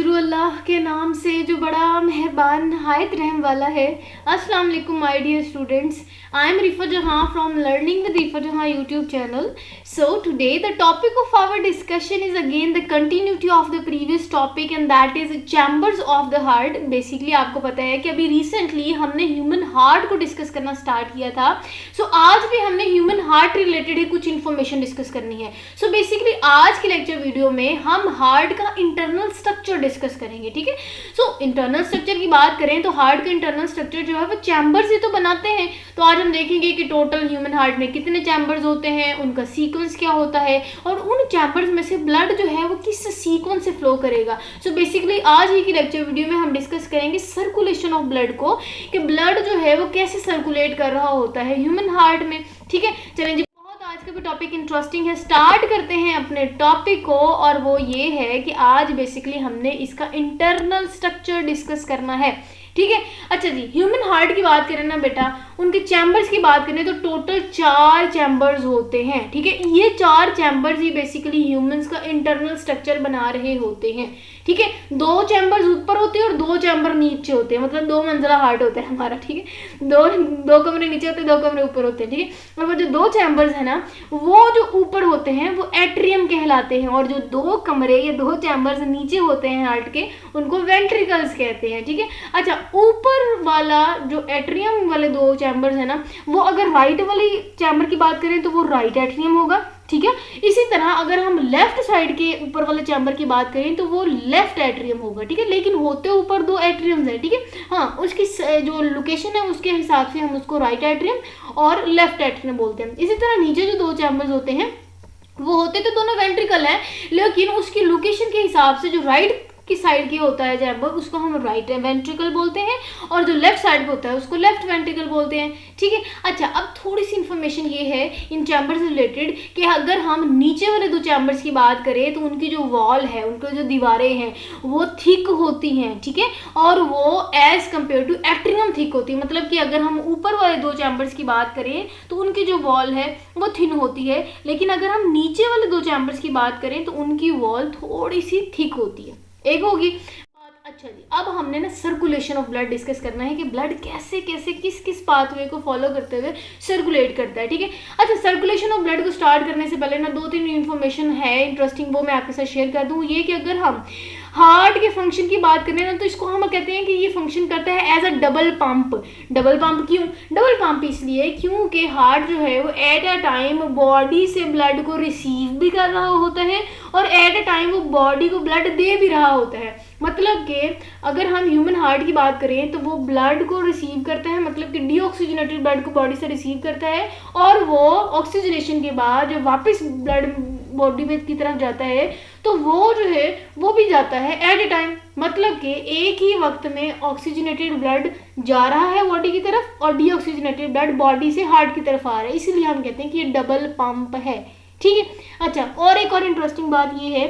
शुरू अल्लाह के नाम से जो बड़ा मेहरबान नहायत रहम वाला है। अस्सलाम वालेकुम my dear students, I am Rifa Jahan from learning with Rifa Jahan YouTube channel. So today the topic of our discussion is again the continuity of the previous topic and that is chambers of the heart. Basically आपको पता है कि अभी recently हमने human heart को discuss करना start किया था। आज भी हमने ह्यूमन हार्ट रिलेटेड ही कुछ इन्फॉर्मेशन डिस्कस करनी है। बेसिकली आज के लेक्चर वीडियो में हम हार्ट का इंटरनल स्ट्रक्चर डिस्कस करेंगे। ठीक है, इंटरनल स्ट्रक्चर की बात करें तो हार्ट का इंटरनल स्ट्रक्चर जो है वो चैम्बर्स ही तो बनाते हैं। तो आज हम देखेंगे कि टोटल ह्यूमन हार्ट में कितने चैम्बर्स होते हैं, उनका सीक्वेंस क्या होता है और उन चैम्बर्स में से ब्लड जो है वो किस सीक्वेंस से फ्लो करेगा। बेसिकली आज ही की लेक्चर वीडियो में हम डिस्कस करेंगे सर्कुलेशन ऑफ ब्लड को, कि ब्लड जो है वो कैसे सर्कुलेट कर रहा होता है ह्यूमन हार्ट में। ठीक है, चलें जी, आज का भी टॉपिक इंटरेस्टिंग है। स्टार्ट करते हैं अपने टॉपिक को, और वो ये है कि आज बेसिकली हमने इसका इंटरनल स्ट्रक्चर डिस्कस करना है। ठीक है, अच्छा जी, ह्यूमन हार्ट की बात करें ना बेटा, उनके चैम्बर्स की बात करें तो टोटल 4 चैम्बर्स होते हैं। ठीक है, ये 4 चैम्बर्स ही बेसिकली ह्यूमंस का इंटरनल स्ट्रक्चर बना रहे होते हैं। ठीक है, 2 चैम्बर्स ऊपर होते हैं और 2 चैम्बर नीचे होते हैं, मतलब 2 मंजिला हार्ट होता है हमारा। ठीक है, दो कमरे नीचे होते हैं, 2 कमरे ऊपर होते हैं। ठीक है, और वो जो 2 चैम्बर्स है ना, वो जो ऊपर होते हैं वो एट्रियम कहलाते हैं, और जो 2 कमरे या 2 चैम्बर्स नीचे होते हैं हार्ट के, उनको वेंट्रिकल्स कहते हैं। ठीक है, अच्छा, ऊपर वाला जो एट्रियम वाले 2 चैम्बर्स है ना, वो अगर राइट वाली चैम्बर की बात करें तो वो राइट एट्रियम होगा। ठीक है, इसी तरह अगर हम लेफ्ट साइड के ऊपर वाले चैम्बर की बात करें तो वो लेफ्ट एट्रियम होगा। ठीक है, लेकिन होते ऊपर 2 एट्रियम्स है। ठीक है, हाँ, उसकी जो लोकेशन है उसके हिसाब से हम उसको राइट एट्रियम और लेफ्ट एट्रियम बोलते हैं। इसी तरह नीचे जो 2 चैम्बर्स होते हैं वो होते तो दोनों वेंट्रिकल हैं, लेकिन उसकी लोकेशन के हिसाब से जो राइट की साइड की होता है चैम्बर उसको हम राइट वेंट्रिकल बोलते हैं, और जो लेफ्ट साइड पे होता है उसको लेफ्ट वेंट्रिकल बोलते हैं। ठीक है, अच्छा, अब थोड़ी सी इन्फॉर्मेशन ये है इन चैम्बर से रिलेटेड कि अगर हम नीचे वाले 2 चैम्बर्स की बात करें तो उनकी जो वॉल है, उनकी जो दीवारें हैं वो थिक होती हैं। ठीक है, और वो as compared to atrium thick होती है, मतलब कि अगर हम ऊपर वाले 2 चैम्बर्स की बात करें तो उनकी जो वॉल है वो थिन होती है, लेकिन अगर हम नीचे वाले 2 चैम्बर्स की बात करें तो उनकी वॉल थोड़ी सी थिक होती है। एक होगी बात। अच्छा जी, अब हमने ना सर्कुलेशन ऑफ ब्लड डिस्कस करना है कि ब्लड कैसे कैसे किस किस पाथवे को फॉलो करते हुए सर्कुलेट करता है। ठीक है, अच्छा, सर्कुलेशन ऑफ ब्लड को स्टार्ट करने से पहले ना 2-3 इन्फॉर्मेशन है इंटरेस्टिंग, वो मैं आपके साथ शेयर कर दूँ। ये कि अगर हम हार्ट के फंक्शन की बात करें ना तो इसको हम कहते हैं कि ये फंक्शन करता है as a double pump. Double pump क्यों? डबल पंप इसलिए क्योंकि हार्ट जो है वो एट अ टाइम बॉडी से ब्लड को रिसीव भी कर रहा होता है और एट अ टाइम वो बॉडी को ब्लड दे भी रहा होता है। मतलब कि अगर हम ह्यूमन हार्ट की बात करें तो वो ब्लड को रिसीव करता है, मतलब कि डीऑक्सीजनेटेड ब्लड को बॉडी से रिसीव करता है, और वो ऑक्सीजनेशन के बाद जब वापस ब्लड बॉडी में की तरफ जाता है तो वो जो है वो भी जाता है एट ए टाइम, मतलब कि एक ही वक्त में ऑक्सीजनेटेड ब्लड जा रहा है बॉडी की तरफ और डीऑक्सीजनेटेड ब्लड बॉडी से हार्ट की तरफ आ रहा है, इसलिए हम कहते हैं कि ये डबल पंप है। ठीक है, अच्छा, और एक और इंटरेस्टिंग बात ये है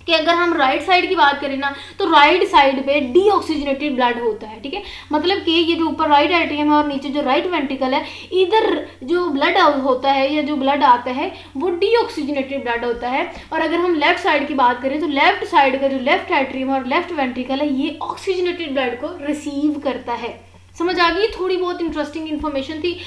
कि अगर हम राइट साइड की बात करें ना तो राइट साइड पे डीऑक्सीजनेटेड ब्लड होता है। ठीक है, मतलब कि ये जो ऊपर राइट एट्रियम है और नीचे जो राइट वेंट्रिकल है, इधर जो ब्लड होता है या जो ब्लड आता है वो डीऑक्सीजनेटेड ब्लड होता है, और अगर हम लेफ्ट साइड की बात करें तो लेफ्ट साइड का जो लेफ्ट एट्रियम और लेफ्ट वेंट्रिकल है ये ऑक्सीजनेटेड ब्लड को रिसीव करता है। समझ आ गई? थोड़ी बहुत इंटरेस्टिंग इन्फॉर्मेशन थी।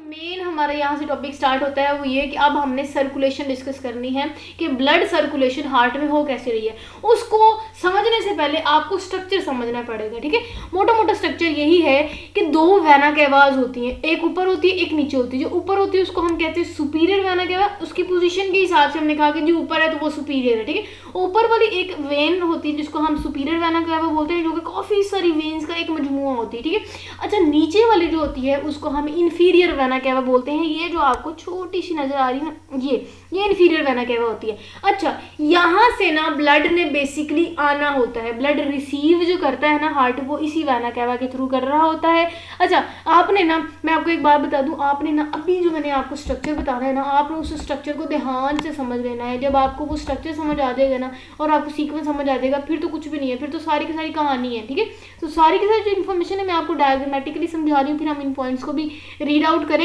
मेन हमारा यहाँ से टॉपिक स्टार्ट होता है वो ये कि अब हमने सर्कुलेशन डिस्कस करनी है कि ब्लड सर्कुलेशन हार्ट में हो कैसे रही है। उसको समझने से पहले आपको स्ट्रक्चर समझना पड़ेगा। ठीक है, मोटा मोटा स्ट्रक्चर यही है कि 2 वेना कैवाज होती हैं, एक ऊपर होती है एक नीचे होती है। जो ऊपर होती है उसको हम कहते हैं सुपीरियर वेना कैवा, उसकी पोजीशन के हिसाब से हमने कहा कि जो ऊपर है तो वो सुपीरियर है। ठीक है, ऊपर वाली एक वेन होती है जिसको हम सुपीरियर वेना कैवा बोलते हैं, जो कि काफ़ी सारी वेन्स का एक मजमुआ होती है। ठीक है, अच्छा, नीचे वाली जो होती है उसको हम इन्फीरियर वेना कैवा बोलते हैं। ये जो आपको छोटी सी नजर आ रही है ना, ये इन्फीरियर वेना कैवा होती है। अच्छा, यहाँ से ना ब्लड ने बेसिकली आना होता है, ब्लड रिसीव जो करता है ना हार्ट वो इसी वेना कैवा के थ्रू कर रहा होता है। अच्छा, आपने ना, मैं आपको एक बात बता दूं, आपने ना अभी जो मैंने आपको स्ट्रक्चर बताना है ना, आपने उस स्ट्रक्चर को ध्यान से समझ लेना है। जब आपको वो स्ट्रक्चर समझ आ जाएगा ना और आपको सीक्वेंस समझ आ जाएगा, फिर तो कुछ भी नहीं है, फिर तो सारी की सारी कहानी है। ठीक है, तो सारी की सारी जो इन्फॉर्मेशन है मैं आपको डायग्रामेटिकली समझा रही हूँ, फिर हम इन पॉइंट्स को भी रीड आउट करेंगे।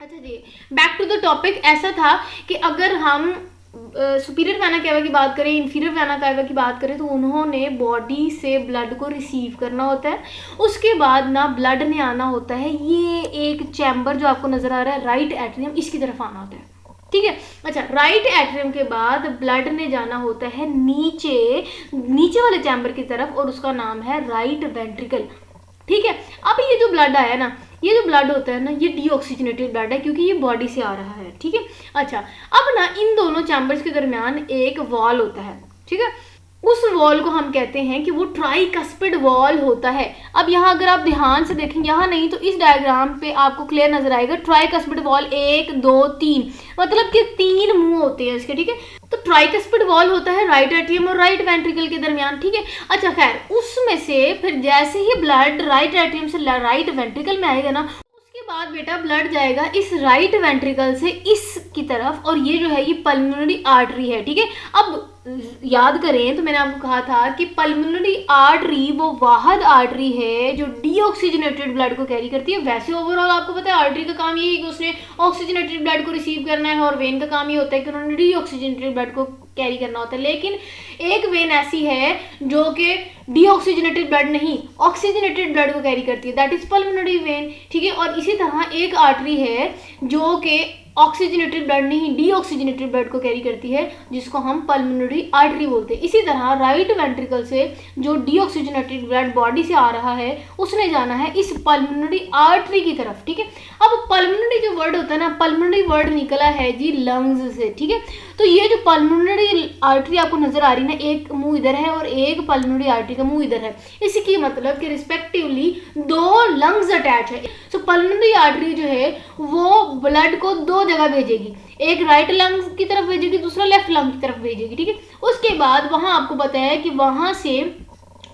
अच्छा जी, बैक टू द टॉपिक। ऐसा था कि अगर हम सुपीरियर वेना केवा की बात करें, इन्फीरियर वेना केवा की बात करें, तो उन्होंने बॉडी से ब्लड को रिसीव करना होता है। उसके बाद ना ब्लड ने आना होता है, ये एक चैम्बर जो आपको नज़र आ रहा है राइट एट्रियम, इसकी तरफ आना होता है, ठीक है। अच्छा, राइट एट्रियम के बाद ब्लड ने जाना होता है नीचे वाले चैम्बर की तरफ, और उसका नाम है राइट वेंट्रिकल, ठीक है। अब ये जो ब्लड आया ना, ये जो ब्लड होता है ना, ये डीऑक्सीजनेटेड ब्लड है क्योंकि ये बॉडी से आ रहा है, ठीक है। अच्छा, अब ना इन दोनों चैम्बर्स के दरमियान एक वॉल होता है, ठीक है। उस वॉल को हम कहते हैं कि वो ट्राइकस्पिड वॉल होता है। अब यहाँ अगर आप ध्यान से देखें, यहाँ नहीं तो इस डायग्राम पे आपको क्लियर नजर आएगा, ट्राइकस्पिड वॉल 1 2 3, मतलब कि 3 मुंह होते हैं इसके, ठीक है। तो ट्राइकस्पिड वॉल होता है राइट एट्रियम और राइट वेंट्रिकल के दरमियान, ठीक है। अच्छा, खैर उसमें से फिर जैसे ही ब्लड राइट एट्रियम से राइट वेंट्रिकल में आएगा ना, उसके बाद बेटा ब्लड जाएगा इस राइट वेंट्रिकल से इसकी तरफ, और ये जो है ये पल्मोनरी आर्टरी है, ठीक है। अब याद करें तो मैंने आपको कहा था कि पल्मोनरी आर्टरी वो वाहद आर्टरी है जो डीऑक्सीजनेटेड ब्लड को कैरी करती है। वैसे ओवरऑल आपको पता है आर्टरी का काम ये है कि उसने ऑक्सीजनेटेड ब्लड को रिसीव करना है, और वेन का काम ये होता है कि उन्होंने डीऑक्सीजनेटेड ब्लड को कैरी करना होता है। लेकिन एक वेन ऐसी है जो कि डीऑक्सीजनेटेड ब्लड नहीं, ऑक्सीजनेटेड ब्लड को कैरी करती है, दैट इज पल्मोनरी वेन, ठीक है। और इसी तरह एक आर्टरी है जो कि ऑक्सीजनेटेड ब्लड नहीं, डीऑक्सीजनेटेड ब्लड को कैरी करती है, जिसको हम पल्मोनरी आर्टरी बोलते हैं। इसी तरह राइट वेंट्रिकल से जो डीऑक्सीजनेटेड ब्लड बॉडी से आ रहा है, उसने जाना है इस पल्मोनरी आर्टरी की तरफ, ठीक है। अब पल्मोनरी जो वर्ड होता है ना, पल्मोनरी वर्ड निकला है जी लंग्स से, ठीक है। तो ये जो पल्मोनरी आर्टरी आपको नजर आ रही है ना, एक मुंह इधर है और एक पल्मोनरी आर्टरी का मुंह इधर है, इसकी मतलब कि रिस्पेक्टिवली 2 लंग्स अटैच है। सो पल्मोनरी आर्टरी जो है वो ब्लड को 2 जगह भेजेगी, एक राइट लंग की तरफ भेजेगी, दूसरा लेफ्ट लंग की तरफ भेजेगी, ठीक है। उसके बाद वहां आपको पता है कि वहां से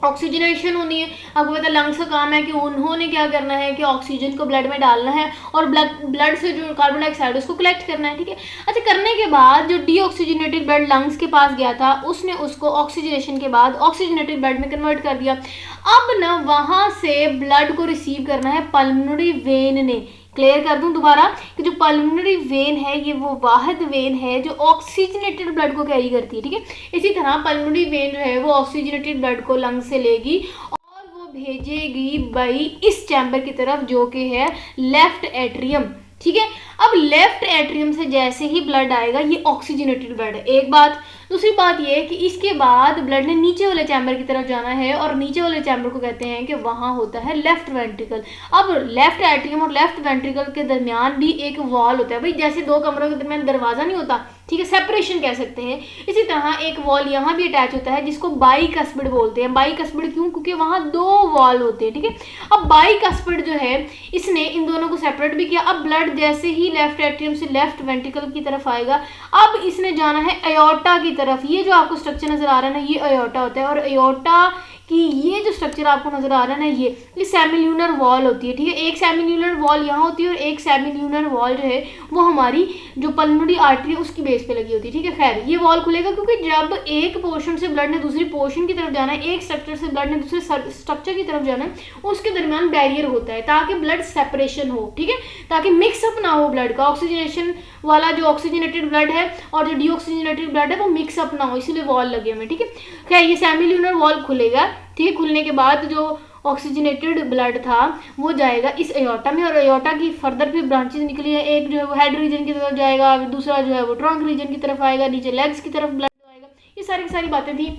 ऑक्सीजनेशन होनी है। आपको पता है लंग्स का काम है कि उन्होंने क्या करना है कि ऑक्सीजन को ब्लड में डालना है और ब्लड से जो कार्बन डाइऑक्साइड उसको कलेक्ट करना है, ठीक है। अच्छा, करने के बाद जो डीऑक्सीजनेटेड ब्लड लंग्स के पास गया था, उसने उसको ऑक्सीजनेशन के बाद ऑक्सीजनेटेड ब्लड में कन्वर्ट कर दिया। अब ना वहां से ब्लड को रिसीव करना है पल्मोनरी वेन ने। क्लियर कर दूं दोबारा कि जो पल्मोनरी वेन है ये वो वाहिद वेन है जो ऑक्सीजनेटेड ब्लड को कैरी करती है, ठीक है। इसी तरह पल्मोनरी वेन जो है वो ऑक्सीजनेटेड ब्लड को लंग से लेगी और वो भेजेगी भाई इस चैम्बर की तरफ जो कि है लेफ्ट एट्रियम, ठीक है। अब लेफ्ट एट्रियम से जैसे ही ब्लड आएगा ये ऑक्सीजनेटेड ब्लड है, एक बात। दूसरी बात ये कि इसके बाद ब्लड ने नीचे वाले चैम्बर की तरफ जाना है, और नीचे वाले चैम्बर को कहते हैं कि वहाँ होता है लेफ्ट वेंट्रिकल। अब लेफ्ट एट्रियम और लेफ्ट वेंट्रिकल के दरमियान भी एक वॉल होता है, भाई जैसे 2 कमरों के दरमियान दरवाजा नहीं होता, ठीक है, सेपरेशन कह सकते हैं। इसी तरह एक वॉल यहाँ भी अटैच होता है जिसको बाइकस्पिड बोलते हैं। बाइकस्पिड क्यों? क्योंकि वहाँ 2 वॉल होते हैं, ठीक है। अब बाइकस्पिड जो है इसने इन दोनों को सेपरेट भी किया। अब ब्लड जैसे ही लेफ्ट एट्रियम से लेफ्ट वेंट्रिकल की तरफ आएगा, अब इसने जाना है एयोर्टा की तरफ। ये जो आपको स्ट्रक्चर नजर आ रहा है ना, ये एयोर्टा होता है, और एयोर्टा कि ये जो स्ट्रक्चर आपको नजर आ रहा है ना, ये सेमिल्यूनर वॉल होती है, ठीक है। एक सेमिल्यूनर वॉल यहाँ होती है और एक सेमिल्यूनर वॉल जो है वो हमारी जो पल्मोनरी आर्टरी है उसकी बेस पे लगी होती है, ठीक है। खैर ये वॉल खुलेगा क्योंकि जब एक पोर्शन से ब्लड ने दूसरी पोर्शन की तरफ जाना है, एक स्ट्रक्चर से ब्लड ने दूसरे स्ट्रक्चर की तरफ जाना है, उसके दरमियान बैरियर होता है ताकि ब्लड सेपरेशन हो, ठीक है, ताकि मिक्सअप ना हो ब्लड का। ऑक्सीजनेशन वाला जो ऑक्सीजनेटेड ब्लड है और जो डीऑक्सीजनेटेड ब्लड है वो मिक्सअप ना हो, इसलिए वॉल लगे हुए, ठीक है। खैर ये सेमिल्यूनर वॉल खुलेगा, ठीक है। खुलने के बाद जो ऑक्सीजनेटेड ब्लड था वो जाएगा इस एयोर्टा में, और एयोर्टा की फर्दर भी ब्रांचेस निकली है। एक जो है वो हेड रीजन की तरफ जाएगा, दूसरा जो है वो ट्रंक रीजन की तरफ आएगा, नीचे लेग्स की तरफ ब्लड आएगा। ये सारी की सारी बातें थी,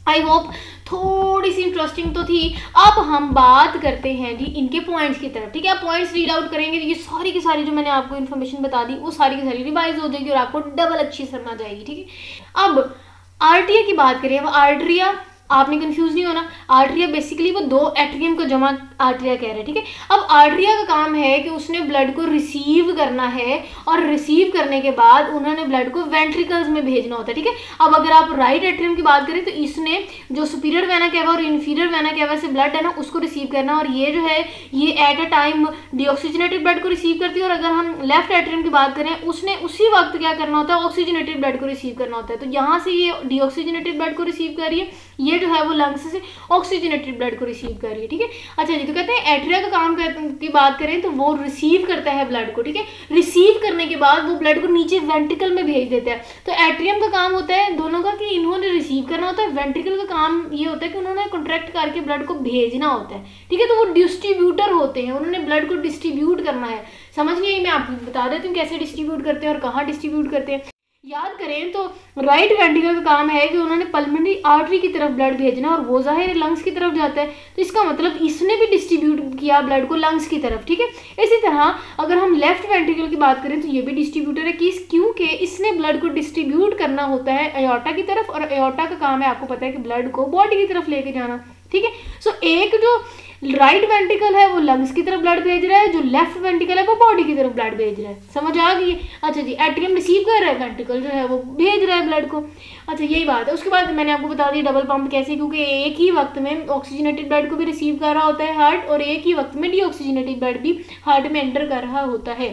आई होप थोड़ी सी इंटरेस्टिंग तो थी। अब हम बात करते हैं जी इनके पॉइंट्स की तरफ, ठीक है। आप पॉइंट्स रीड आउट करेंगे तो ये सारी की सारी जो मैंने आपको इन्फॉर्मेशन बता दी वो सारी की सारी रिवाइज हो जाएगी और आपको डबल अच्छी समझ आ जाएगी, ठीक है। अब आर्टिया की बात करें, अब आर्टरिया आपने कंफ्यूज नहीं होना, आर्टरिया बेसिकली वो 2 एट्रियम को जमा आर्टरिया कह रहे हैं, ठीक है। अब आर्टरिया का काम है कि उसने ब्लड को रिसीव करना है और रिसीव करने के बाद उन्होंने ब्लड को वेंट्रिकल्स में भेजना होता है, ठीक है। अब अगर आप राइट एट्रियम की बात करें तो इसने जो सुपीरियर वेना केवा और इन्फीरियर वेना केवा से ब्लड है ना उसको रिसीव करना, और ये जो है ये eight a time deoxygenated blood को रिसीव करती है। और अगर हम लेफ्ट एट्रियम की बात करें उसने उसी वक्त क्या करना होता है, ऑक्सीजनेटेड ब्लड को रिसीव करना होता है। तो यहाँ से ये डीऑक्सीजनेटेड ब्लड को रिसीव कर रही है, ये जो है वो लंग्स से ऑक्सीजनेटेड ब्लड को रिसीव कर रही है, ठीक है। अच्छा जी, तो तो कहते हैं एट्रिया का काम की बात करें तो वो रिसीव करता है ब्लड को, ठीक है। रिसीव करने के बाद वो ब्लड को नीचे वेंट्रिकल में भेज देता है। तो एट्रियम का काम होता है दोनों का कि इन्होंने रिसीव करना होता है, वेंट्रिकल का काम ये होता है कि उन्होंने कॉन्ट्रैक्ट करके ब्लड को भेजना होता है, ठीक है। तो वो डिस्ट्रीब्यूटर होते हैं, उन्होंने ब्लड को डिस्ट्रीब्यूट करना है। समझ गए? मैं आपको बता देती हूँ कैसे डिस्ट्रीब्यूट करते हैं और कहाँ डिस्ट्रीब्यूट करते हैं। याद करें तो राइट वेंट्रिकल का काम है कि उन्होंने पल्मोनरी आर्टरी की तरफ ब्लड भेजना और वो जाहिर है लंग्स की तरफ जाता है, तो इसका मतलब इसने भी डिस्ट्रीब्यूट किया ब्लड को लंग्स की तरफ, ठीक है। इसी तरह अगर हम लेफ्ट वेंट्रिकल की बात करें तो ये भी डिस्ट्रीब्यूटर है, क्योंकि इसने ब्लड को डिस्ट्रीब्यूट करना होता है एयोर्टा की तरफ, और एयोर्टा का काम है आपको पता है कि ब्लड को बॉडी की तरफ लेके जाना, ठीक है। सो एक जो राइट वेंट्रिकल है वो लंग्स की तरफ ब्लड भेज रहा है, जो लेफ्ट वेंट्रिकल है वो बॉडी की तरफ ब्लड भेज रहा है। समझ आ गई? अच्छा जी, एट्रियम रिसीव कर रहा है, वेंट्रिकल जो है वो भेज रहा है ब्लड को। अच्छा, यही बात है। उसके बाद मैंने आपको बता दिया डबल पंप कैसे, क्योंकि एक ही वक्त में ऑक्सीजनेटेड ब्लड को भी रिसीव कर रहा होता है हार्ट, और एक ही वक्त में डीऑक्सीजनेटेड ब्लड भी हार्ट में एंटर कर रहा होता है,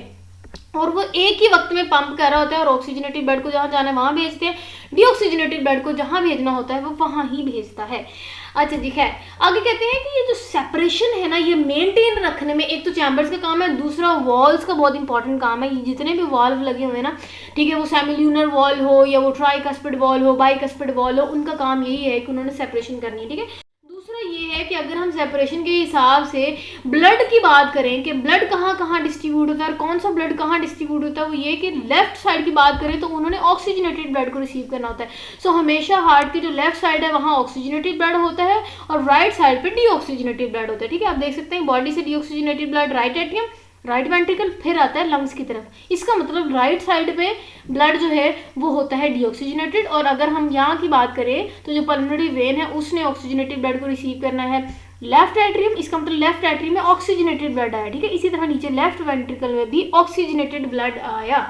और वो एक ही वक्त में पंप कर रहा होता है, और ऑक्सीजनेटेड ब्लड को जहाँ जाना है वहाँ भेजते हैं, डीऑक्सीजनेटेड ब्लड को जहाँ भेजना होता है वो वहाँ ही भेजता है। अच्छा जी, खैर आगे कहते हैं कि ये जो सेपरेशन है ना, ये मेंटेन रखने में एक तो चैम्बर्स का काम है, दूसरा वॉल्स का बहुत इंपॉर्टेंट काम है। ये जितने भी वॉल्व लगे हुए हैं ना, ठीक है, वो सेमिल्यूनर वॉल हो या वो ट्राइकस्पिड वॉल हो, बाइकस्पिड वॉल हो, उनका काम यही है कि उन्होंने सेपरेशन करनी है, ठीक है। दूसरा ये है कि अगर हम सेपरेशन के हिसाब से ब्लड की बात करें कि ब्लड कहाँ कहाँ डिस्ट्रीब्यूट होता है और कौन सा ब्लड कहाँ डिस्ट्रीब्यूट होता है, वो ये कि लेफ्ट साइड की बात करें तो उन्होंने ऑक्सीजनेटेड ब्लड को रिसीव करना होता है। सो हमेशा हार्ट की जो लेफ्ट साइड है वहाँ ऑक्सीजनेटेड ब्लड होता है और राइट साइड पे डीऑक्सीजनेटेड ब्लड होता है, ठीक है। आप देख सकते हैं बॉडी से deoxygenated blood right atrium, right ventricle, फिर आता है लंग्स की तरफ। इसका मतलब राइट साइड पे ब्लड जो है वो होता है डीऑक्सीजनेटेड, और अगर हम यहाँ की बात करें तो जो पल्मोनरी वेन है उसने ऑक्सीजनेटेड ब्लड को रिसीव करना है लेफ्ट एट्रियम, इसका मतलब लेफ्ट एट्रियम में ऑक्सीजनेटेड ब्लड आया, ठीक है। इसी तरह नीचे लेफ्ट वेंट्रिकल में भी ऑक्सीजनेटेड ब्लड आया,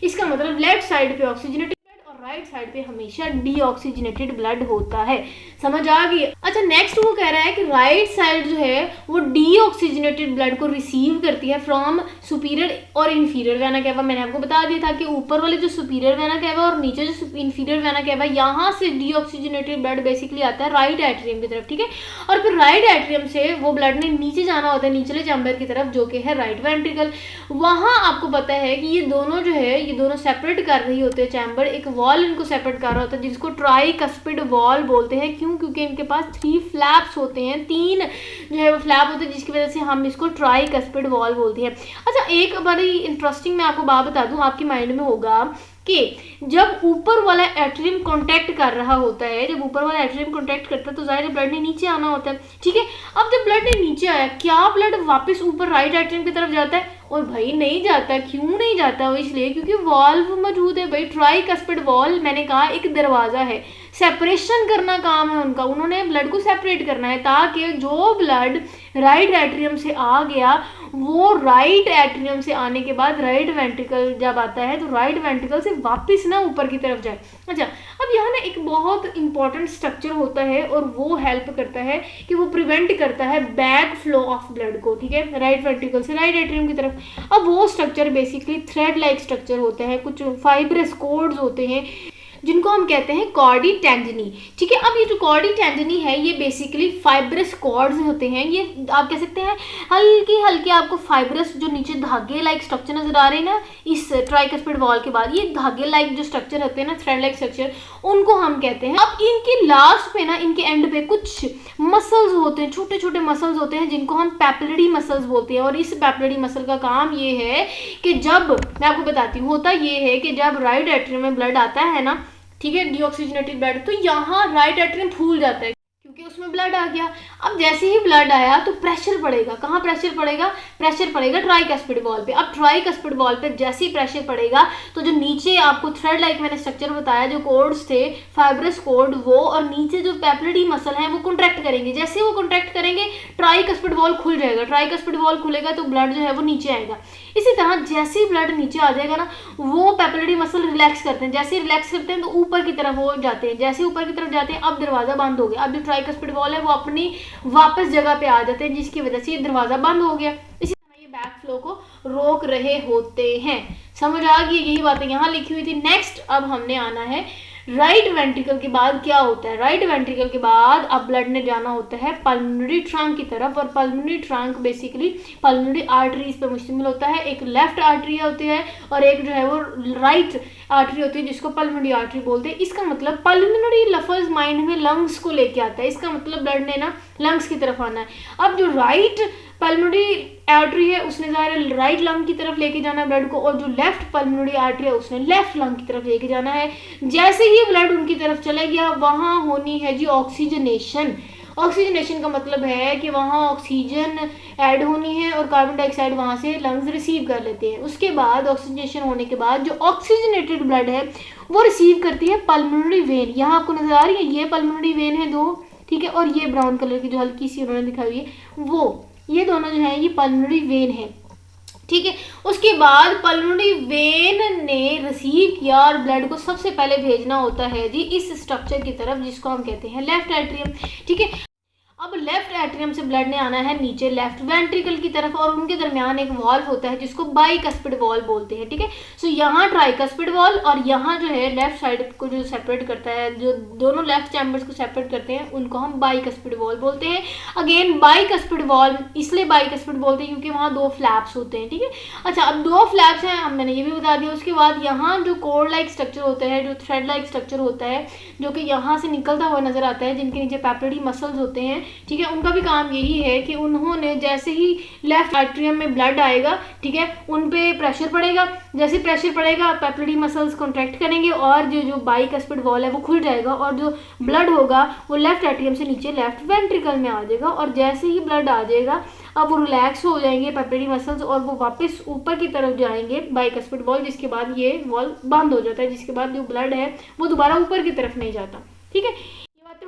इसका मतलब लेफ्ट साइड पे ऑक्सीजनेटेड राइट साइड पे हमेशा डीऑक्सीजनेटेड ब्लड होता है। समझ आ गई? अच्छा, नेक्स्ट वो कह रहा है कि राइट साइड जो है वो डीऑक्सीजनेटेड ब्लड को रिसीव करती है फ्रॉम सुपीरियर और इंफीरियर वेना केवा। मैंने आपको बता दिया था कि ऊपर वाले जो सुपीरियर वेना केवा और नीचे जो इंफीरियर वेना केवा, यहाँ से डीऑक्सीजनेटेड ब्लड बेसिकली आता है राइट एट्रियम की तरफ, ठीक है। और फिर राइट एट्रियम से वो ब्लड ने नीचे जाना होता है निचले चैम्बर की तरफ, जो कि है राइट वेंट्रिकल। वहाँ आपको पता है कि ये दोनों जो है ये दोनों सेपरेट कर रही होते हैं चैम्बर, एक वॉल इनको सेपरेट कर रहा होता है जिसको ट्राइकस्पिड वॉल बोलते हैं। क्यों? क्योंकि इनके पास 3 फ्लैप्स होते हैं, 3 जो है वो फ्लैप होते हैं, जिसकी वजह से हम इसको ट्राइकस्पिड वॉल बोलते हैं। अच्छा, एक बड़ी इंटरेस्टिंग मैं आपको बात बता दूं, आपके माइंड में होगा कि जब ऊपर वाला एट्रियम कांटेक्ट कर रहा होता है, जब ऊपर वाला एट्रियम कांटेक्ट करता है तो जाहिर है ब्लड ने नीचे आना होता है, ठीक है। अब जब ब्लड ने नीचे आया, क्या ब्लड वापस ऊपर राइट एट्रियम की तरफ जाता है? और भाई नहीं जाता। क्यों नहीं जाता? वो इसलिए क्योंकि वॉल्व मौजूद है भाई, ट्राइकस्पिड वॉल मैंने कहा एक दरवाजा है, सेपरेशन करना काम है उनका, उन्होंने ब्लड को सेपरेट करना है ताकि जो ब्लड राइट एट्रियम से आ गया वो राइट एट्रियम से आने के बाद राइट वेंट्रिकल जब आता है तो राइट वेंट्रिकल से वापस ना ऊपर की तरफ जाए। अच्छा, अब यहाँ ना एक बहुत इंपॉर्टेंट स्ट्रक्चर होता है और वो हेल्प करता है कि वो प्रिवेंट करता है बैक फ्लो ऑफ ब्लड को, ठीक है, राइट वेंट्रिकल से राइट एट्रियम की तरफ। अब वो structure basically thread like structure होता है, कुछ फाइब्रस कॉर्ड्स होते हैं जिनको हम कहते हैं कॉर्डी टेंजनी, ठीक है। अब ये जो कॉर्डी टेंजनी है ये बेसिकली फाइब्रस कॉर्ड्स होते हैं, ये आप कह सकते हैं हल्की हल्की आपको फाइब्रस जो नीचे धागे लाइक स्ट्रक्चर नजर आ रहे हैं ना इस ट्राइकस्पिड वॉल के बाद, ये धागे लाइक जो स्ट्रक्चर होते हैं ना, थ्रेड लाइक स्ट्रक्चर, उनको हम कहते हैं। अब इनके लास्ट पे ना, इनके एंड पे कुछ मसल्स होते हैं, छोटे छोटे मसल्स होते हैं जिनको हम पैपिलरी मसल्स बोलते हैं। और इस पैपिलरी मसल का काम ये है कि जब मैं आपको बताती हूँ, होता ये है कि जब राइट एट्रियम में ब्लड आता है ना, ठीक है, डीऑक्सीजनेटेड ब्लड, तो यहाँ राइट एट्रियम फूल जाता है क्योंकि उसमें ब्लड आ गया। अब जैसे ही ब्लड आया तो प्रेशर पड़ेगा, कहाँ प्रेशर पड़ेगा? प्रेशर पड़ेगा ट्राइकस्पिड वॉल पे। अब ट्राइकस्पिड वॉल पे जैसे ही प्रेशर पड़ेगा तो जो नीचे आपको थ्रेड लाइक मैंने स्ट्रक्चर बताया, जो कोड्स थे फाइब्रस कोड, वो और नीचे जो पैपिलरी मसल है वो कॉन्ट्रैक्ट करेंगे। जैसे वो कॉन्ट्रैक्ट करेंगे ट्राइकस्पिड वॉल खुल जाएगा, ट्राइकस्पिड वॉल खुलेगा तो ब्लड जो है वो नीचे आएगा। इसी तरह जैसे ही ब्लड नीचे आ जाएगा ना, वो पैपिलरी मसल रिलैक्स करते हैं, जैसे रिलैक्स करते हैं तो ऊपर की तरफ वो जाते हैं, जैसे ऊपर की तरफ जाते हैं अब दरवाजा बंद हो गया। अब जो ट्राइकस्पिड वॉल है वो अपनी वापस जगह पे आ जाते हैं, जिसकी वजह से ये दरवाजा बंद हो गया। इसी तरह ये बैक फ्लो को रोक रहे होते हैं। समझ आ गई? यही बातें यहाँ लिखी हुई थी। नेक्स्ट अब हमने आना है राइट वेंट्रिकल के बाद क्या होता है, राइट वेंट्रिकल के बाद अब ब्लड ने जाना होता है पल्मोनरी ट्रंक की तरफ, और pulmonary trunk basically pulmonary arteries पे मुश्तमिल होता है। एक लेफ्ट आर्टरी होती है और एक जो है वो राइट आर्टरी होती है जिसको पल्मोनरी आर्टरी बोलते हैं। इसका मतलब पल्मोनरी लफ्ज माइंड में लंग्स को लेके आता है, इसका मतलब ब्लड ने ना लंग्स की तरफ आना है। अब जो राइट पल्मोनरी आर्टरी है उसने ज़ाहिर राइट लंग की तरफ लेके जाना है ब्लड को, और जो लेफ्ट पल्मोनरी आर्टरी है उसने लेफ्ट लंग की तरफ लेके जाना है। जैसे ही ब्लड उनकी तरफ चला गया वहाँ होनी है जी ऑक्सीजनेशन। ऑक्सीजनेशन का मतलब है कि वहाँ ऑक्सीजन ऐड होनी है और कार्बन डाइऑक्साइड वहाँ से लंग्स रिसीव कर लेते हैं। उसके बाद ऑक्सीजनेशन होने के बाद जो ऑक्सीजनेटेड ब्लड है वो रिसीव करती है पल्मोनरी वेन। यहाँ आपको नजर आ रही है, ये पल्मोनरी वेन है दो, ठीक है, और ये ब्राउन कलर की जो हल्की सी उन्होंने दिखाई हुई है वो, ये दोनों जो है ये पल्मोनरी वेन है, ठीक है। उसके बाद पल्मोनरी वेन ने रिसीव किया और ब्लड को सबसे पहले भेजना होता है जी इस स्ट्रक्चर की तरफ जिसको हम कहते हैं लेफ्ट एट्रियम, ठीक है। अब लेफ्ट एट्रियम से ब्लड ने आना है नीचे लेफ्ट वेंट्रिकल की तरफ, और उनके दरमियान एक वॉल्व होता है जिसको बाइकस्पिड वॉल्व बोलते हैं, ठीक है। सो यहाँ ट्राइकस्पिड वॉल्व, और यहाँ जो है लेफ्ट साइड को जो सेपरेट करता है, जो दोनों लेफ्ट चैम्बर्स को सेपरेट करते हैं उनको हम बाइकस्पिड वॉल्व बोलते हैं। अगेन बाइकस्पिड वॉल्व इसलिए बाइकस्पिड बोलते हैं क्योंकि वहाँ दो फ्लैप्स होते हैं, ठीक है। अच्छा, अब दो फ्लैप्स हैं, अब मैंने ये भी बता दिया। उसके बाद यहाँ जो कोर लाइक स्ट्रक्चर होता है, जो थ्रेड लाइक स्ट्रक्चर होता है, जो कि यहाँ से निकलता हुआ नजर आता है, जिनके नीचे पेपरडी मसल्स होते हैं, ठीक है। उनका भी काम यही है कि उन्होंने जैसे ही लेफ्ट एट्रियम में ब्लड आएगा, ठीक है, उन पे प्रेशर पड़ेगा, जैसे प्रेशर पड़ेगा पेपरडी मसल्स कॉन्ट्रैक्ट करेंगे और जो बाइकस्पिड वॉल है वो खुल जाएगा, और जो ब्लड होगा वो लेफ्ट एट्रियम से नीचे लेफ्ट वेंट्रिकल में आ जाएगा, और जैसे ही ब्लड आ जाएगा अब वो रिलैक्स हो जाएंगे पेपरडी मसल्स और वो वापस ऊपर की तरफ जाएंगे बाइकस्पिड वॉल, जिसके बाद ये वॉल बंद हो जाता है, जिसके बाद जो ब्लड है वो दोबारा ऊपर की तरफ नहीं जाता, ठीक है।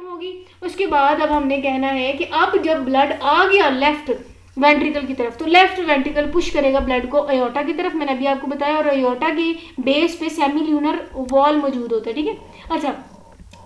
होगी। उसके बाद अब हमने कहना है कि अब जब ब्लड आ गया लेफ्ट वेंट्रिकल की तरफ तो लेफ्ट वेंट्रिकल पुश करेगा ब्लड को अयोर्टा की तरफ, मैंने अभी आपको बताया, और अयोर्टा की बेस पे सेमी ल्यूनर वॉल मौजूद होता है, ठीक है। अच्छा,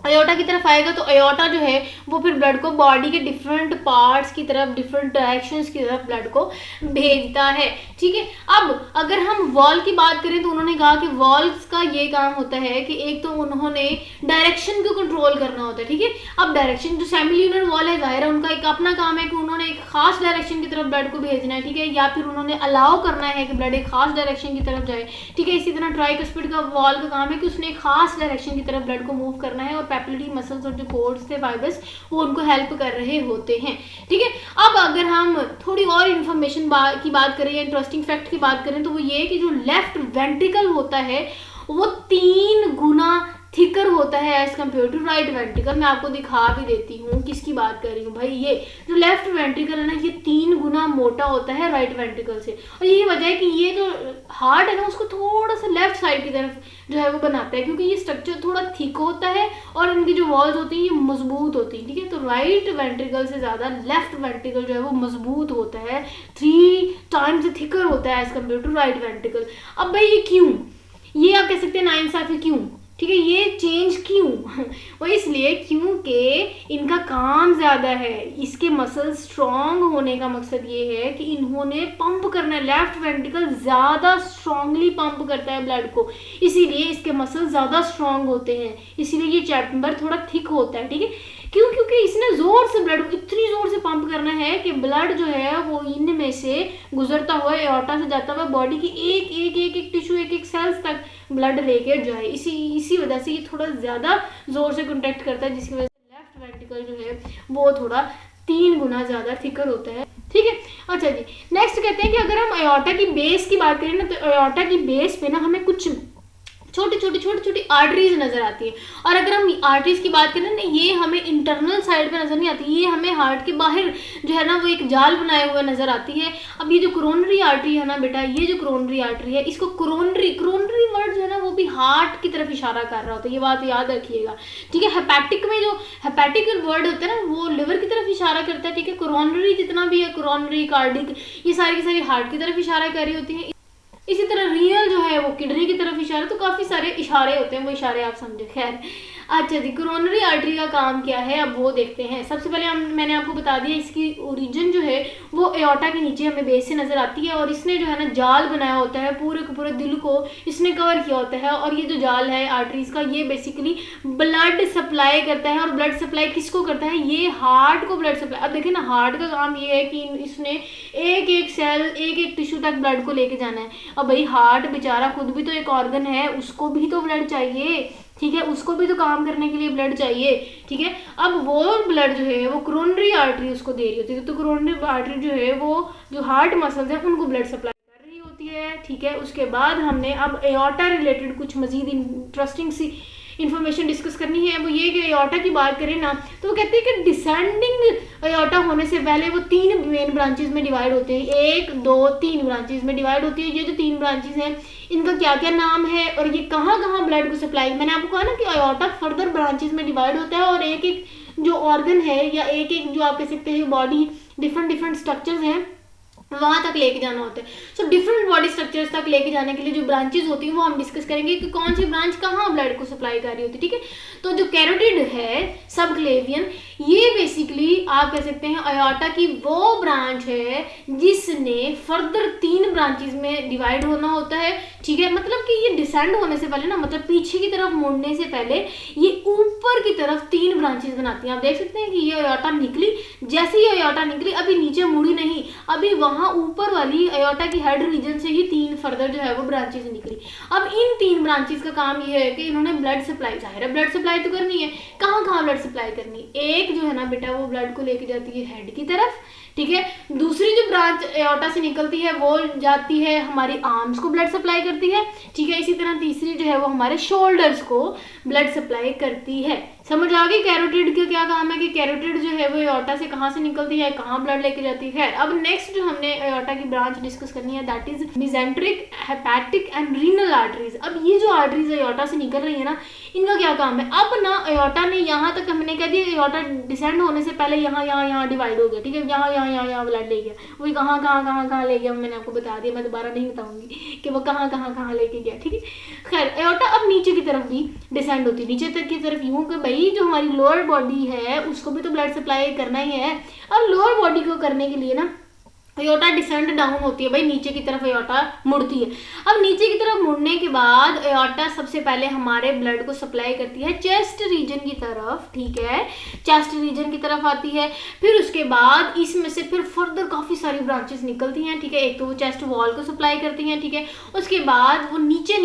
अयोर्टा की तरफ आएगा तो अयोर्टा जो है वो फिर ब्लड को बॉडी के डिफरेंट पार्ट्स की तरफ, डिफरेंट डायरेक्शंस की तरफ ब्लड को भेजता है, ठीक है। अब अगर हम वॉल की बात करें तो उन्होंने कहा कि वॉल्स का ये काम होता है कि एक तो उन्होंने डायरेक्शन को कंट्रोल करना होता है, ठीक है। अब डायरेक्शन जो सेमिल्यूनर वॉल है जाहिर है उनका एक अपना काम है कि उन्होंने एक खास डायरेक्शन की तरफ ब्लड को भेजना है, ठीक है, या फिर उन्होंने अलाउ करना है कि ब्लड एक खास डायरेक्शन की तरफ जाए, ठीक है। इसी तरह ट्राइकस्पिड का वॉल का काम है कि उसने एक खास डायरेक्शन की तरफ ब्लड को मूव करना है, और पेपिलरी मसल्स और जो कोर्ड्स थे फाइबर्स वो उनको हेल्प कर रहे होते हैं, ठीक है। अब अगर हम थोड़ी और इन्फॉर्मेशन की बात करें या इंटरेस्टिंग फैक्ट की बात करें तो वो ये कि जो लेफ्ट वेंट्रिकल होता है वो 3 गुना थिकर होता है as compared to right ventricle. मैं आपको दिखा भी देती हूँ किसकी बात कर रही हूँ भाई, ये जो लेफ्ट वेंट्रिकल है ना ये 3 गुना मोटा होता है राइट वेंट्रिकल से, और यही वजह है कि ये जो हार्ट है ना उसको थोड़ा सा लेफ्ट साइड की तरफ जो है वो बनाता है, क्योंकि ये स्ट्रक्चर थोड़ा थिक होता है और इनकी जो वॉल्स होती हैं ये मजबूत होती हैं, ठीक है। तो राइट वेंट्रिकल से ज़्यादा लेफ्ट वेंट्रिकल जो है वो मजबूत होता है, 3 टाइम्स थिकर होता है as compared to right ventricle. अब भाई ये क्यों, ये आप कह सकते हैं नाइंसाफी क्यों, ठीक है, ये चेंज क्यों वो इसलिए क्योंकि इनका काम ज़्यादा है, इसके मसल स्ट्रॉन्ग होने का मकसद ये है कि इन्होंने पंप करना है, लेफ्ट वेंट्रिकल ज़्यादा स्ट्रॉन्गली पंप करता है ब्लड को, इसीलिए इसके मसल ज़्यादा स्ट्रॉन्ग होते हैं, इसीलिए ये चैम्बर थोड़ा थिक होता है, ठीक है। क्यों, क्योंकि इसने ज़ोर से ब्लड को इतनी ज़ोर से पंप करना है कि ब्लड जो है वो इनमें से गुजरता हुआ एओर्टा से जाता हुआ बॉडी की एक टिश्यू एक सेल्स तक ब्लड लेके जाए, इसी वजह से ये थोड़ा ज़्यादा ज़ोर से कॉन्टैक्ट करता है, जिसकी वजह से लेफ्ट वेंट्रिकल जो है वो थोड़ा 3 गुना ज़्यादा थिकर होता है, ठीक है। अच्छा जी, नेक्स्ट कहते हैं कि अगर हम एओर्टा की बेस की बात करें ना तो एओर्टा की बेस पे ना हमें कुछ छोटी आर्टरीज नजर आती है, और अगर हम आर्टरीज की बात करें ना ये हमें इंटरनल साइड पे नजर नहीं आती, ये हमें हार्ट के बाहर जो है ना वो एक जाल बनाए हुए नजर आती है। अब ये जो कोरोनरी आर्टरी है ना बेटा, ये जो कोरोनरी आर्टरी है इसको कोरोनरी वर्ड जो है ना वो भी हार्ट की तरफ इशारा कर रहा होता है, ये बात याद रखिएगा, ठीक है। हेपेटिक में जो हेपेटिक वर्ड होता है ना वो लिवर की तरफ इशारा करता है, ठीक है। कोरोनरी जितना भी है, कोरोनरी, कार्डिक, ये सारी की सारी हार्ट की तरफ इशारा कर रही होती है। इसी तरह रीनल जो है वो किडनी की तरफ इशारा, तो काफ़ी सारे इशारे होते हैं, वो इशारे आप समझे। खैर अच्छा जी, कोरोनरी आर्टरी का काम क्या है अब वो देखते हैं। सबसे पहले मैंने आपको बता दिया इसकी ओरिजिन जो है वो एओर्टा के नीचे हमें बेस से नज़र आती है, और इसने जो है ना जाल बनाया होता है, पूरे के पूरे दिल को इसने कवर किया होता है। और ये जो जाल है आर्टरीज का, ये बेसिकली ब्लड सप्लाई करता है। और ब्लड सप्लाई किसको करता है? ये हार्ट को ब्लड सप्लाई। अब देखिए ना, हार्ट का काम ये है कि इसने एक एक सेल, एक एक टिश्यू तक ब्लड को लेके जाना है। अब भाई हार्ट बेचारा खुद भी तो एक ऑर्गन है, उसको भी तो ब्लड चाहिए, ठीक है, उसको भी तो काम करने के लिए ब्लड चाहिए, ठीक है। अब वो ब्लड जो है वो कोरोनरी आर्टरी उसको दे रही होती है, तो कोरोनरी आर्टरी जो है वो जो हार्ट मसल्स हैं उनको ब्लड सप्लाई कर रही होती है, ठीक है। उसके बाद हमने अब एओर्टा रिलेटेड कुछ मजीद इंटरेस्टिंग सी इन्फॉर्मेशन डिस्कस करनी है। वो ये कि एओर्टा की बात करें ना, तो वो कहते हैं कि डिसेंडिंग एओर्टा होने से पहले वो 3 मेन ब्रांचेस में डिवाइड होते हैं, 1 2 3 ब्रांचेस में डिवाइड होती है। ये जो 3 ब्रांचेस हैं इनका क्या क्या नाम है और ये कहाँ कहाँ ब्लड को सप्लाई, मैंने आपको कहा ना कि एओर्टा फर्दर ब्रांचेस में डिवाइड होता है, और एक एक जो ऑर्गन है या एक एक जो आप कह सकते हैं बॉडी डिफरेंट स्ट्रक्चर्स हैं वहाँ तक लेके जाना होता है। सो डिफरेंट बॉडी स्ट्रक्चर्स तक लेके जाने के लिए जो ब्रांचेस होती हैं वो हम डिस्कस करेंगे कि कौन सी ब्रांच कहाँ ब्लड को सप्लाई कर रही होती है, ठीक है। तो जो कैरोटिड है सबक्लेवियन, ये बेसिकली आप कह सकते हैं एओर्टा की वो ब्रांच है जिसने फर्दर 3 ब्रांचेस में डिवाइड होना होता है, ठीक है। मतलब कि ये डिसेंड होने से पहले ना, मतलब पीछे की तरफ मुड़ने से पहले ये ऊपर की तरफ 3 ब्रांचेस बनाती हैं। आप देख सकते हैं कि ये एओर्टा निकली, जैसे ही एओर्टा निकली अभी नीचे मुड़ी नहीं, अभी वहाँ ऊपर वाली एओर्टा की हेड रीजन से ही 3 फर्दर जो है वो ब्रांचेस निकली। अब इन 3 ब्रांचेस का काम ये है कि इन्होंने ब्लड सप्लाई, जाहिर है ब्लड सप्लाई तो करनी है, कहाँ कहाँ ब्लड सप्लाई करनी है। एक जो है ना बेटा वो ब्लड को लेके जाती है हेड की तरफ, ठीक है। दूसरी जो ब्रांच एओर्टा से निकलती है वो जाती है हमारी आर्म्स को ब्लड सप्लाई करती है, ठीक है। इसी तरह तीसरी जो है वो हमारे शोल्डर्स को ब्लड सप्लाई करती है। समझ आ गई कैरोटिड का क्या काम है कि कैरोटिड जो है वो एओर्टा से कहाँ से निकलती है, कहाँ ब्लड लेके जाती है। अब नेक्स्ट जो हमने एओर्टा की ब्रांच डिस्कस करनी है that is mesenteric, hepatic and renal arteries. अब ये जो आर्टरीज एओर्टा से निकल रही है ना, इनका क्या काम है? अब ना एओर्टा ने यहाँ तक हमने कह दिया एओर्टा डिसेंड होने से पहले यहाँ डिवाइड हो गया, ठीक है, यहाँ ब्लड ले गया, वही कहाँ ले गया मैंने आपको बता दिया, मैं दोबारा नहीं बताऊंगी कि वो कहाँ लेके गया, ठीक है। खैर एओर्टा अब नीचे की तरफ भी डिसेंड होती है, नीचे तक की तरफ यूं कि भाई जो हमारी लोअर बॉडी है उसको भी तो ब्लड सप्लाई करना ही है। अब लोअर बॉडी को करने के लिए ना एओर्टा डिसेंड डाउन होती है, भाई नीचे की तरफ एओर्टा मुड़ती है। अब नीचे की तरफ मुड़ने के बाद एओर्टा सबसे पहले हमारे ब्लड को सप्लाई करती है चेस्ट रीजन की तरफ, ठीक है, चेस्ट रीजन की तरफ आती है। फिर उसके बाद इसमें से फिर फर्दर काफ़ी सारी ब्रांचेस निकलती हैं, ठीक है। एक तो वो चेस्ट वॉल को सप्लाई करती हैं, ठीक है। उसके बाद वो नीचे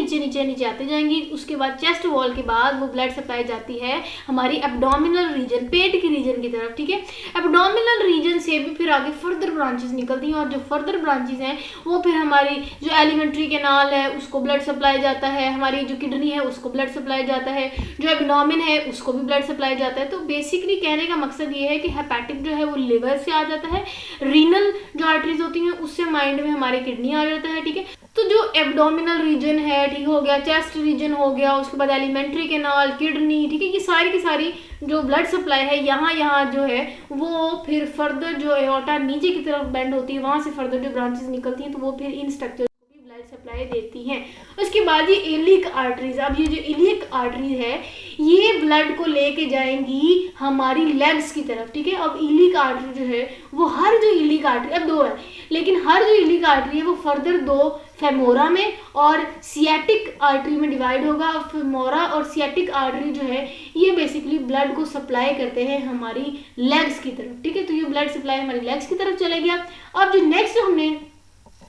आते जाएंगी। उसके बाद चेस्ट वॉल के बाद वो ब्लड सप्लाई जाती है हमारी एब्डोमिनल रीजन, पेट की रीजन की तरफ, ठीक है। एब्डोमिनल रीजन से भी फिर आगे फर्दर ब्रांचेस निकलती, और जो फर्दर ब्रांचेस हैं वो फिर हमारी जो एलिमेंट्री कैनाल है उसको ब्लड सप्लाई जाता है, हमारी जो किडनी है उसको ब्लड सप्लाई जाता है, जो एब्डोमेन है उसको भी ब्लड सप्लाई जाता है। तो बेसिकली कहने का मकसद ये है कि हेपेटिक जो है वो लिवर से आ जाता है, रीनल जो आर्टरीज होती हैं उससे माइंड में हमारी किडनी आ जाता है, ठीक है। तो जो एब्डोमिनल रीजन है, ठीक हो गया, चेस्ट रीजन हो गया, उसके बाद एलिमेंट्री कैनाल, किडनी, ठीक है, ये सारी की सारी जो ब्लड सप्लाई है यहाँ जो है वो फिर फर्दर जो एओर्टा नीचे की तरफ बेंड होती है वहाँ से फर्दर जो ब्रांचेस निकलती हैं तो वो फिर इन स्ट्रक्चर को भी ब्लड सप्लाई देती हैं। उसके बाद ये इलिक आर्टरीज, अब ये जो इलिक आर्टरी है ये ब्लड को लेके जाएंगी हमारी लेग्स की तरफ, ठीक है। अब इलिक आर्टरी जो है वो हर जो इलिक आर्टरी, अब 2 है लेकिन हर जो इलिक आर्टरी है वो फर्दर 2 फेमोरा में और सियाटिक आर्टरी में डिवाइड होगा। अब फेमोरा और सियाटिक आर्टरी जो है ये बेसिकली ब्लड को सप्लाई करते हैं हमारी लेग्स की तरफ, ठीक है। तो ये ब्लड सप्लाई हमारी लेग्स की तरफ चले गया। अब जो नेक्स्ट हमने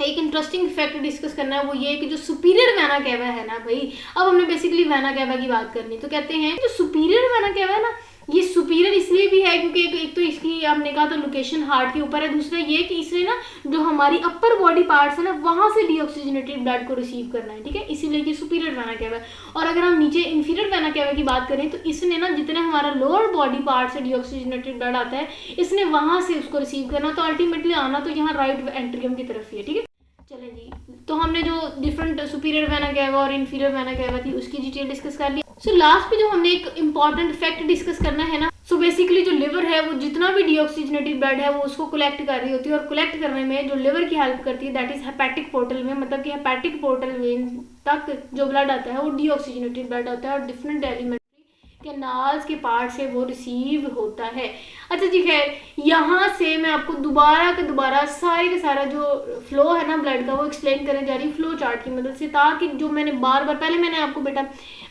एक इंटरेस्टिंग फैक्ट डिस्कस करना है वो ये कि जो सुपीरियर वेना कैवा है ना भाई, अब हमने बेसिकली वेना कैवा की बात करनी, तो कहते हैं जो सुपीरियर वेना कैवा है ना ये सुपीरियर इसलिए भी है क्योंकि एक तो इसकी आपने कहा तो लोकेशन हार्ट के ऊपर है, दूसरा ये कि इसने ना जो हमारी अपर बॉडी पार्ट्स है ना वहाँ से डीऑक्सीजनेटेड ब्लड को रिसीव करना है, ठीक है, इसीलिए कि सुपीरियर वेना कैवा है। और अगर हम नीचे इंफीरियर वेना कैवा की बात करें तो इसने ना जितने हमारा लोअर बॉडी पार्ट से डीऑक्सीजनेटेड ब्लड आता है इसने वहाँ से उसको रिसीव करना, तो अल्टीमेटली आना तो यहाँ राइट एंट्रियम की तरफ ही है, ठीक है। चले जी, तो हमने जो डिफरेंट सुपीरियर वेना कैवा और इंफीरियर वेना कैवा थी उसकी डिटेल डिस्कस कर ली। सो लास्ट पे जो हमने एक इम्पॉर्टेंट फैक्ट डिस्कस करना है ना सो बेसिकली जो लिवर है वो जितना भी डीऑक्सीजनेटेड ब्लड है वो उसको कलेक्ट कर रही होती है, और कलेक्ट करने में जो लिवर की हेल्प करती है दैट इज हेपेटिक पोर्टल में, मतलब कि हेपेटिक पोर्टल वेन तक जो ब्लड आता है वो डीऑक्सीजनेटेड ब्लड आता है और डिफरेंट एलिमेंट्री कैनाल्स के पार्ट से वो रिसीव होता है। अच्छा जी, खैर यहाँ से मैं आपको दोबारा का दोबारा सारे का सारा जो फ्लो है ना ब्लड का वो एक्सप्लेन करने जा रही हूँ फ्लो चार्ट की मदद से, ताकि जो मैंने बार बार पहले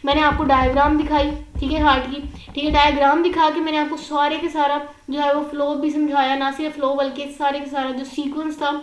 मैंने आपको डायग्राम दिखाई, ठीक है, हार्ट की, ठीक है, डायग्राम दिखा के मैंने आपको सारे के सारा जो है वो फ्लो भी समझाया, ना सिर्फ फ्लो बल्कि सारे के सारा जो सीक्वेंस था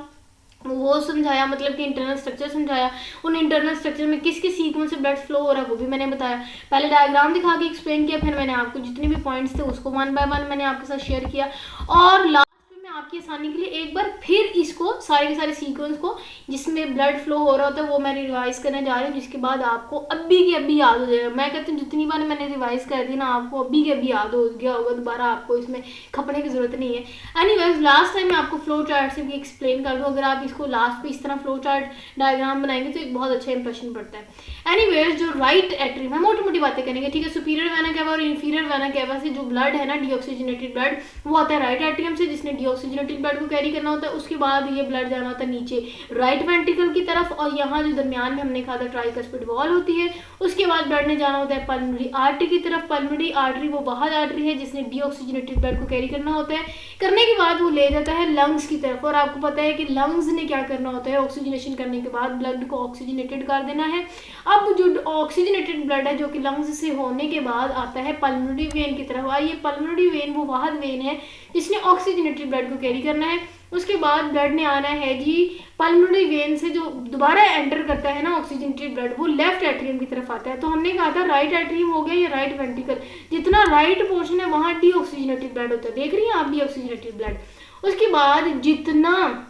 वो समझाया, मतलब कि इंटरनल स्ट्रक्चर समझाया, उन इंटरनल स्ट्रक्चर में किस किस सीक्वेंस से ब्लड फ्लो हो रहा है वो भी मैंने बताया। पहले डायग्राम दिखा के एक्सप्लेन किया, फिर मैंने आपको जितने भी पॉइंट्स थे उसको वन बाय वन मैंने आपके साथ शेयर किया, और लास्ट में मैं आपकी आसानी के लिए एक बार फिर इसको सारे के सारे सीक्वेंस को जिसमें ब्लड फ्लो हो रहा होता है वो मैं रिवाइज करने जा रही हूँ, जिसके बाद आपको अभी की अभी याद हो जाएगा। मैं कहती हूँ जितनी बार मैंने रिवाइज कर दी ना आपको अभी के अभी याद हो गया होगा, दोबारा आपको इसमें खपने की जरूरत नहीं है। एनीवेज लास्ट टाइम मैं आपको फ्लो चार्ट से भी एक्सप्लेन कर दूँ, अगर आप इसको लास्ट पे इस तरह फ्लो चार्ट डायग्राम बनाएंगे तो एक बहुत अच्छा इंप्रेशन पड़ता है। एनीवेज जो राइट एट्रियम है, मोटी मोटी बातें करेंगे, ठीक है, सुपीरियर वेना केवा और इंफीरियर वेना केवा से जो ब्लड है ना डीऑक्सीजनेटेड ब्लड वो आता है राइट एट्रियम से, जिसने डीऑक्सीजनेटेड ब्लड को कैरी करना होता है। उसके बाद ये ब्लड जाना होता है नीचे राइट वेंट्रिकल की तरफ, और यहाँ जो दरमियान में हमने कहा था ट्राइकस्पिड वॉल होती है। उसके बाद ब्लड ने जाना होता है पल्मोनरी आर्टरी की तरफ। पल्मोनरी आर्टरी वो बाहर आर्टरी है जिसने डीऑक्सीजनेटेड ब्लड को कैरी करना होता है। करने के बाद वो ले जाता है लंग्स की तरफ, और आपको पता है कि लंग्स ने क्या करना होता है, ऑक्सीजनेशन करने के बाद ब्लड को ऑक्सीजनेटेड कर देना है। अब जो ऑक्सीजनेटेड ब्लड है जो कि लंग्स से होने के बाद आता है पल्मोनरी वेन की तरफ। आइए, पल्मोनरी वेन वो वाहद वेन है जिसने ऑक्सीजनेटेड ब्लड को कैरी करना है। उसके बाद ब्लड ने आना है जी पल्मोनरी वेन से, जो दोबारा एंटर करता है ना ऑक्सीजनेटेड ब्लड वो लेफ्ट एट्रियम की तरफ आता है। तो हमने कहा था राइट एट्रियम हो गया या राइट वेंट्रिकल, जितना राइट पोर्शन है वहाँ डीऑक्सीजनेटेड ब्लड होता है, देख रही हैं आप डीऑक्सीजनेटेड ब्लड। उसके बाद जितना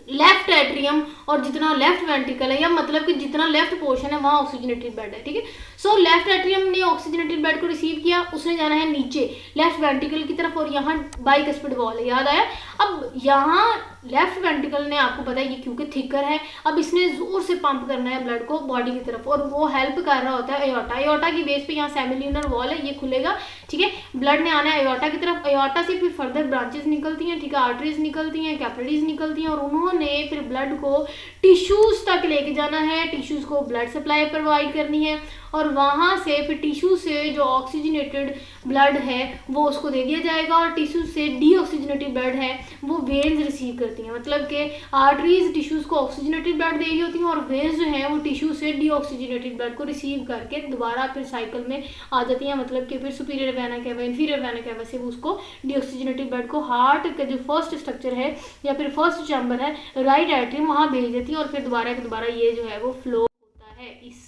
लेफ्ट एट्रियम और जितना लेफ्ट वेंट्रिकल है, या मतलब कि जितना लेफ्ट पोर्शन है वहाँ ऑक्सीजनेटेड ब्लड है, ठीक है। सो लेफ्ट एट्रियम ने ऑक्सीजनेटेड ब्लड को रिसीव किया, उसने जाना है नीचे लेफ्ट वेंट्रिकल की तरफ, और यहाँ बाइकस्पिड वॉल है, याद आया। अब यहाँ लेफ्ट वेंट्रिकल ने, आपको पता है ये क्योंकि थिकर है, अब इसने जोर से पंप करना है ब्लड को बॉडी की तरफ, और वो हेल्प कर रहा होता है एयोर्टा। एयोर्टा की बेस पे यहाँ सेमिल्यूनर वॉल है, ये खुलेगा, ठीक है। ब्लड ने आना है एयोर्टा की तरफ, एयोर्टा से फिर फर्दर ब्रांचेस निकलती हैं, ठीक है, आर्टरीज निकलती हैं, कैपिलरीज निकलती हैं, और उन्होंने फिर ब्लड को टिश्यूज तक लेके जाना है, टिश्यूज को ब्लड सप्लाई प्रोवाइड करनी है, और वहाँ से फिर टिश्यू से जो ऑक्सीजनेटेड ब्लड है वो उसको दे दिया जाएगा, और टिश्यू से डीऑक्सीजनेटेड ब्लड है वो वेन्स रिसीव करती हैं, मतलब कि आर्टरीज टिश्यूज को ऑक्सीजनेटेड ब्लड दे रही होती हैं, और वेन्स जो हैं वो टिश्यू से डीऑक्सीजनेटेड ब्लड को रिसीव करके दोबारा फिर साइकिल में आ जाती हैं, मतलब कि फिर superior vena cava inferior vena cava से वो उसको डीऑक्सीजनेटेड ब्लड को हार्ट का जो फर्स्ट स्ट्रक्चर है या फिर फर्स्ट चैम्बर है राइट एट्रियम वहाँ भेज देती है, और फिर दोबारा ये जो है वो फ्लो होता है। इस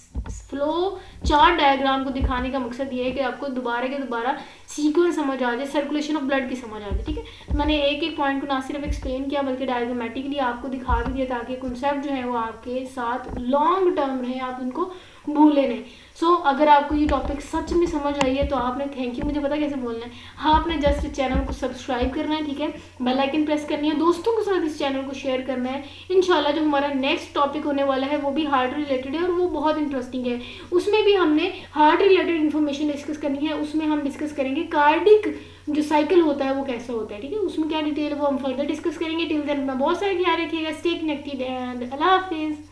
फ्लो चार्ट डायग्राम को दिखाने का मकसद ये है कि आपको दोबारा के दोबारा सीक्वेंस समझ आ जाए, सर्कुलेशन ऑफ ब्लड की समझ आ जाए, ठीक है। तो मैंने एक एक पॉइंट को ना सिर्फ एक्सप्लेन किया बल्कि डायग्रामेटिकली आपको दिखा भी दिया, ताकि कॉन्सेप्ट जो है वो आपके साथ लॉन्ग टर्म रहे, आप उनको भूले नहीं। सो अगर आपको ये टॉपिक सच में समझ आई है तो आपने, थैंक यू, मुझे पता कैसे बोलना है, हाँ, आपने जस्ट चैनल को सब्सक्राइब करना है, ठीक है, बेल आइकन प्रेस करनी है, दोस्तों के साथ इस चैनल को शेयर करना है। इंशाल्लाह जो हमारा नेक्स्ट टॉपिक होने वाला है वो भी हार्ट रिलेटेड है, और वो बहुत इंटरेस्टिंग है। उसमें भी हमने हार्ट रिलेटेड इन्फॉर्मेशन डिस्कस करनी है। उसमें हम डिस्कस करेंगे कार्डिक जो साइकिल होता है वो कैसा होता है, ठीक है, उसमें क्या डिटेल वो हम फर्दर डिस्कस करेंगे। टिल देन मैं बहुत सारे ख्याल रखिएगा, स्टे कनेक्टेड एंड अल्लाह हाफिज़।